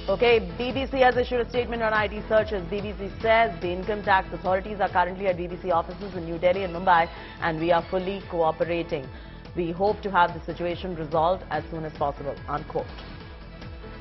Okay, BBC has issued a statement on IT searches. BBC says the income tax authorities are currently at BBC offices in New Delhi and Mumbai, and we are fully cooperating. We hope to have the situation resolved as soon as possible, unquote.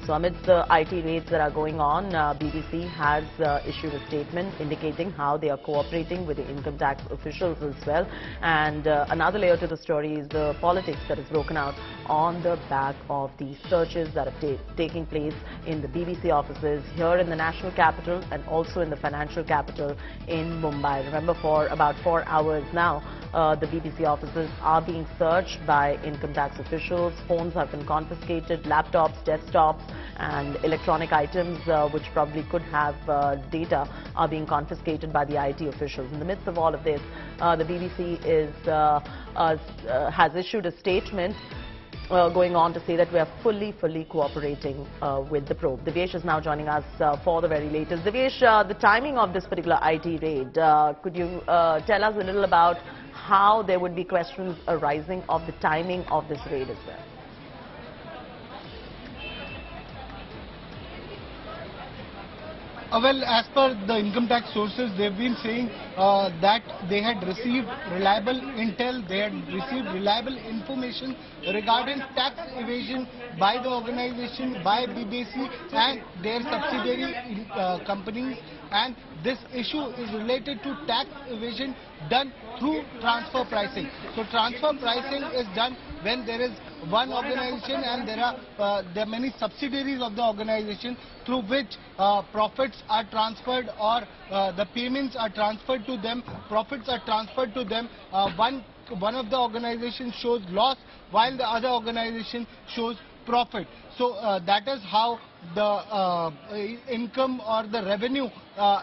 So amidst the IT raids that are going on, BBC has issued a statement indicating how they are cooperating with the income tax officials as well. And another layer to the story is the politics that is broken out on the back of the searches that are taking place in the BBC offices here in the national capital and also in the financial capital in Mumbai. Remember, for about 4 hours now, the BBC offices are being searched by income tax officials. Phones have been confiscated, laptops, desktops and electronic items which probably could have data are being confiscated by the IT officials. In the midst of all of this, the BBC has issued a statement going on to say that we are fully cooperating with the probe. Devesh is now joining us for the very latest. Devesh, the timing of this particular IT raid, could you tell us a little about how there would be questions arising of the timing of this raid as well? Well, as per the income tax sources, they've been saying that they had received reliable intel, they had received reliable information regarding tax evasion by the organization, by BBC and their subsidiary companies. And this issue is related to tax evasion done through transfer pricing. So transfer pricing is done when there is one organization and there are many subsidiaries of the organization through which profits are transferred or the payments are transferred to them, profits are transferred to them. One of the organizations shows loss while the other organization shows profit. So that is how the income or the revenue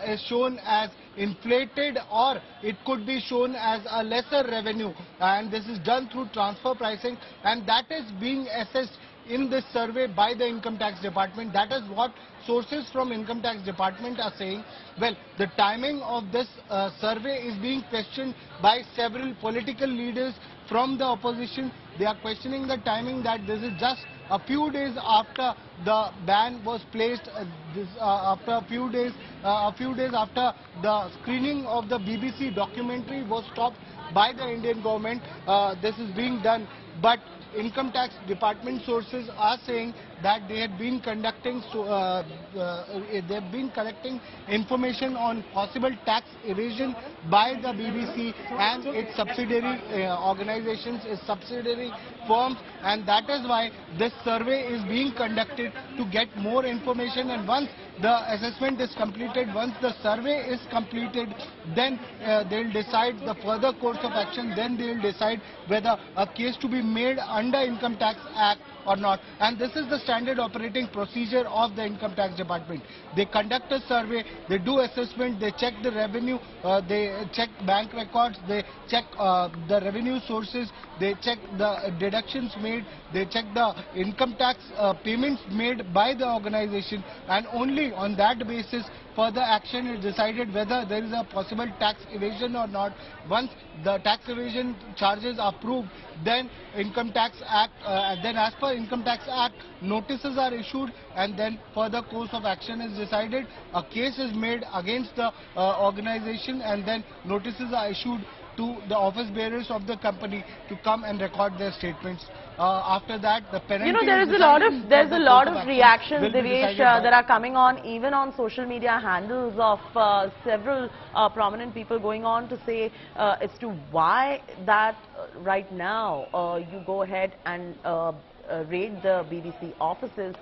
is shown as inflated, or it could be shown as a lesser revenue, and this is done through transfer pricing, and that is being assessed in this survey by the income tax department. That is what sources from income tax department are saying. Well, the timing of this survey is being questioned by several political leaders from the opposition. They are questioning the timing, that this is just a few days after the ban was placed, after a few days after the screening of the BBC documentary was stopped by the Indian government. This is being done, but income tax department sources are saying that they had been conducting, they have been collecting information on possible tax evasion by the BBC and its subsidiary organizations, its subsidiary firms, and that is why this survey is being conducted to get more information. And once the assessment is completed, once the survey is completed, then they will decide the further course of action. Then they will decide whether a case to be made under Income Tax Act or not. And this is the standard operating procedure of the income tax department. They conduct a survey, they do assessment, they check the revenue, they check bank records, they check the revenue sources, they check the deductions made, they check the income tax payments made by the organization, and only on that basis further action is decided whether there is a possible tax evasion or not. Once the tax evasion charges are proved, then Income Tax Act, then as per Income Tax Act, notices are issued, and then further course of action is decided. A case is made against the organization, and then notices are issued to the office bearers of the company to come and record their statements. After that, the penalty. You know, there's a lot of reactions, Devesh, that are coming on, even on social media handles of several prominent people going on to say as to why that right now you go ahead and raid the BBC offices,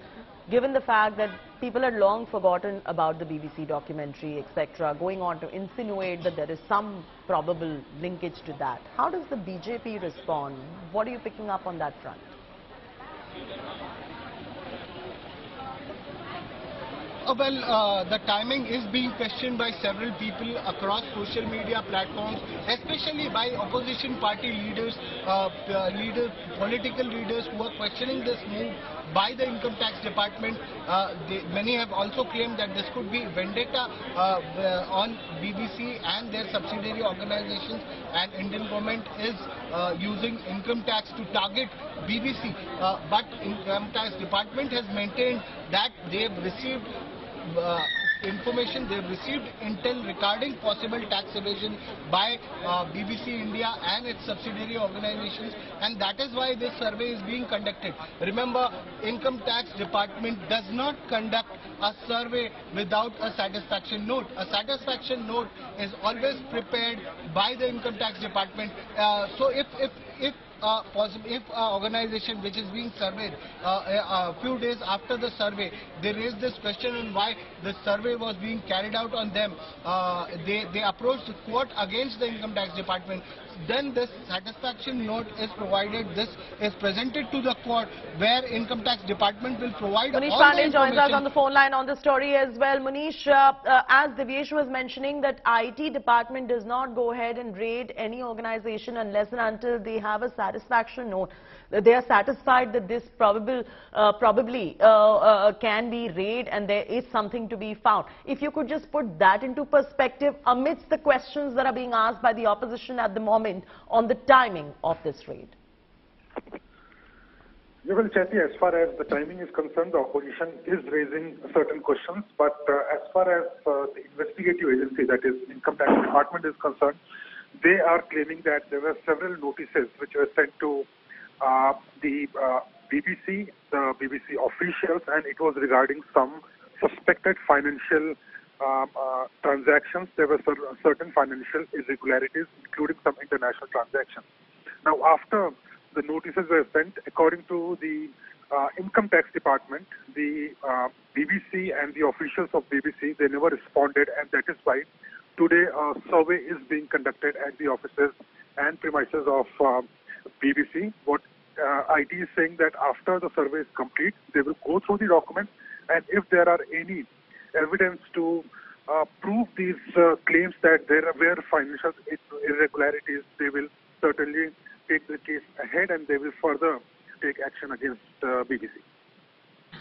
given the fact that people had long forgotten about the BBC documentary, etc., going on to insinuate that there is some probable linkage to that. How does the BJP respond? What are you picking up on that front? Well, the timing is being questioned by several people across social media platforms, especially by opposition party leaders, political leaders who are questioning this move by the income tax department. Many have also claimed that this could be vendetta on BBC and their subsidiary organizations, and Indian government is using income tax to target BBC. But income tax department has maintained that they've received information, they've received intel regarding possible tax evasion by BBC India and its subsidiary organizations, and that is why this survey is being conducted. Remember, Income Tax Department does not conduct a survey without a satisfaction note. A satisfaction note is always prepared by the Income Tax Department. So if an organization which is being surveyed a few days after the survey, they raised this question on why the survey was being carried out on them, they approached the court against the Income Tax Department. Then this satisfaction note is provided, this is presented to the court, where Income Tax Department will provide Munish all the Pandey joins us information. on the phone line on the story as well. Munish, as Divyesh was mentioning, that IT department does not go ahead and raid any organization unless and until they have a satisfaction note. They are satisfied that this probably can be raid and there is something to be found. If you could just put that into perspective amidst the questions that are being asked by the opposition at the moment on the timing of this raid. Well, Chetty, as far as the timing is concerned, the opposition is raising certain questions, but as far as the investigative agency, that is Income Tax Department, is concerned, they are claiming that there were several notices which were sent to the BBC officials, and it was regarding some suspected financial transactions. There were certain financial irregularities, including some international transactions. Now, after the notices were sent, according to the Income Tax Department, the BBC and the officials of BBC, they never responded, and that is why today a survey is being conducted at the offices and premises of BBC. What IT is saying that after the survey is complete, they will go through the documents, and if there are any evidence to prove these claims that there were financial irregularities, they will certainly take the case ahead and they will further take action against BBC.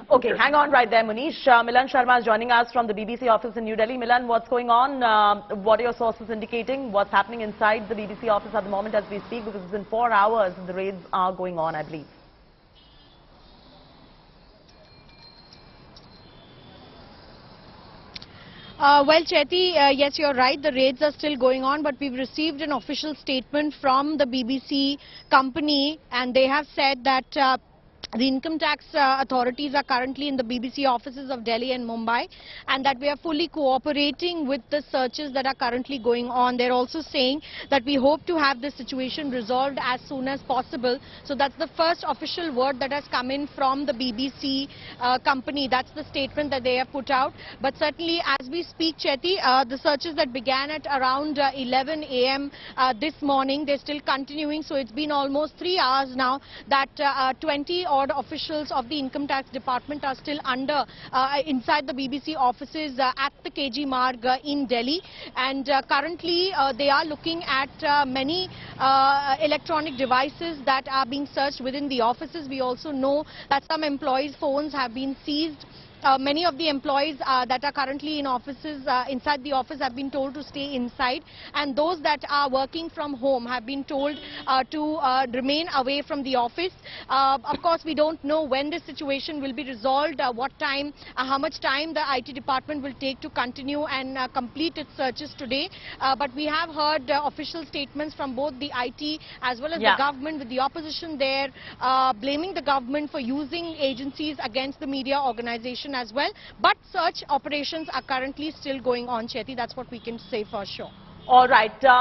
Okay, hang on right there, Munish. Milan Sharma is joining us from the BBC office in New Delhi. Milan, what's going on? What are your sources indicating? What's happening inside the BBC office at the moment as we speak? Because it's been 4 hours and the raids are going on, I believe. Well, Chetty, yes, you're right. The raids are still going on, but we've received an official statement from the BBC company, and they have said that the income tax authorities are currently in the BBC offices of Delhi and Mumbai, and that we are fully cooperating with the searches that are currently going on. They're also saying that we hope to have this situation resolved as soon as possible. So that's the first official word that has come in from the BBC company. That's the statement that they have put out. But certainly, as we speak, Chetty, the searches that began at around 11 a.m. This morning, they're still continuing. So it's been almost 3 hours now that 20 odd officials of the Income Tax Department are still inside the BBC offices at the KG Marg in Delhi, and currently they are looking at many electronic devices that are being searched within the offices. We also know that some employees' phones have been seized. Many of the employees that are currently in offices, inside the office, have been told to stay inside, and those that are working from home have been told to remain away from the office. Of course, we don't know when this situation will be resolved, what time, how much time the IT department will take to continue and complete its searches today. But we have heard official statements from both the IT as well as the government, with the opposition there blaming the government for using agencies against the media organization as well. But search operations are currently still going on, Chetty. That's what we can say for sure. All right.